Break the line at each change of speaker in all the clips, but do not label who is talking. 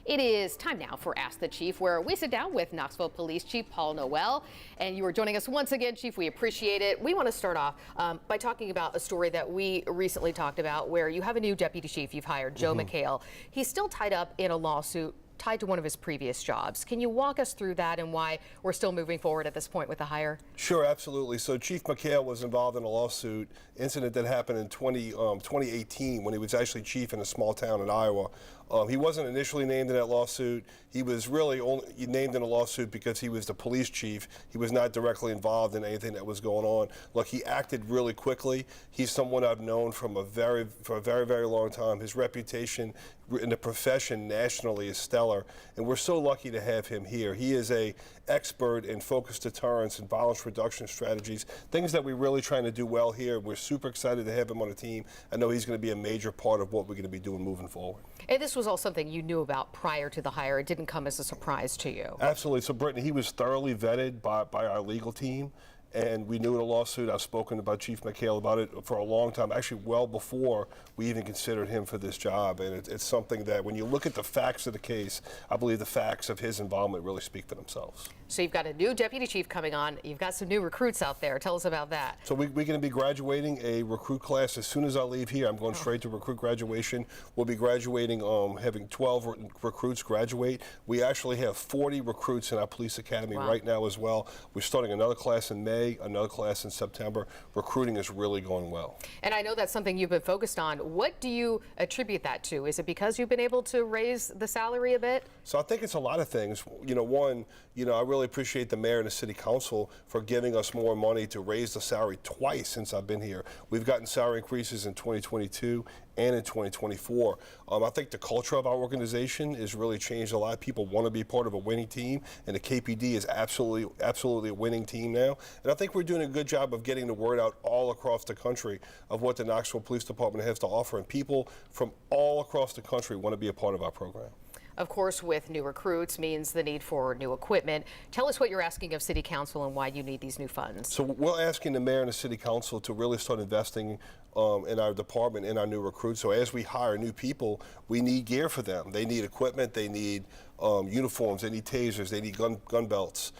It is time now for Ask the Chief, where we sit down with Knoxville Police Chief Paul Noel. And you are joining us once again, Chief. We appreciate it. We want to start off by talking about a story that we recently talked about where you have a new deputy chief you've hired, Joe McHale. He's still tied up in a lawsuit tied to one of his previous jobs. Can you walk us through that and why we're still moving forward at this point with the hire? Sure,
absolutely. So Chief McHale was involved in a lawsuit incident that happened in 2018 when he was actually chief in a small town in Iowa. He wasn't initially named in that lawsuit. He was really only named in a lawsuit because he was the police chief. He was not directly involved in anything that was going on. Look, he acted really quickly. He's someone I've known for a very, very long time. His reputation in the profession nationally is stellar, and we're so lucky to have him here. He is an expert in focused deterrence and violence reduction strategies, things that we're really trying to do well here. We're super excited to have him on the team. I know he's going to be a major part of what we're going to be doing moving forward.
And this was all something you knew about prior to the hire. It didn't come as a surprise to you.
Absolutely. So, Brittany, he was thoroughly vetted by our legal team. And we knew the lawsuit. I've spoken about Chief McHale about it for a long time, actually well before we even considered him for this job. And it's something that when you look at the facts of the case, I believe the facts of his involvement really speak for themselves.
So you've got a new deputy chief coming on. You've got some new recruits out there. Tell us about that.
So we're going to be graduating a recruit class as soon as I leave here. I'm going straight to recruit graduation. We'll be graduating, having 12 recruits graduate. We actually have 40 recruits in our police academy right now as well. We're starting another class in May, another class in September. Recruiting is really going well.
And I know that's something you've been focused on. What do you attribute that to? Is it because you've been able to raise the salary a bit?
So I think it's a lot of things. One, I really appreciate the mayor and the city council for giving us more money to raise the salary twice since I've been here. We've gotten salary increases in 2022 and in 2024. I think the culture of our organization has really changed a lot. People want to be part of a winning team, and the KPD is absolutely a winning team now. And I think we're doing a good job of getting the word out all across the country of what the Knoxville Police Department has to offer, and people from all across the country want to be a part of our program.
Of course, with new recruits means the need for new equipment. Tell us what you're asking of City Council and why you need these new funds.
So we're asking the mayor and the City Council to really start investing in our department, in our new recruits. So as we hire new people, we need gear for them. They need equipment, they need uniforms, they need tasers, they need gun belts.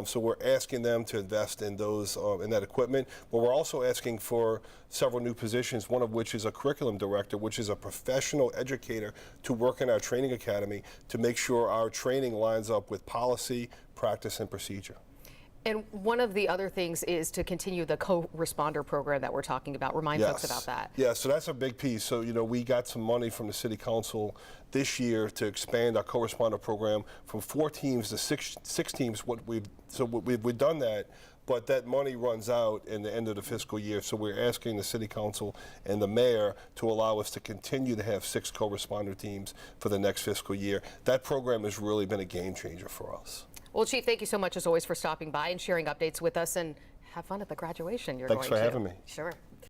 So we're asking them to invest in those in that equipment, but we're also asking for several new positions, one of which is a curriculum director, which is a professional educator to work in our training academy to make sure our training lines up with policy, practice, and procedure.
And one of the other things is to continue the co-responder program that we're talking about. Remind folks about that.
Yeah, so that's a big piece. So, we got some money from the City Council this year to expand our co-responder program from 4 teams to six teams. We've done that, but that money runs out in the end of the fiscal year. So we're asking the City Council and the mayor to allow us to continue to have 6 co-responder teams for the next fiscal year. That program has really been a game changer for us.
Well, Chief, thank you so much as always for stopping by and sharing updates with us, and have fun at the graduation.
Thanks for having me.
Sure.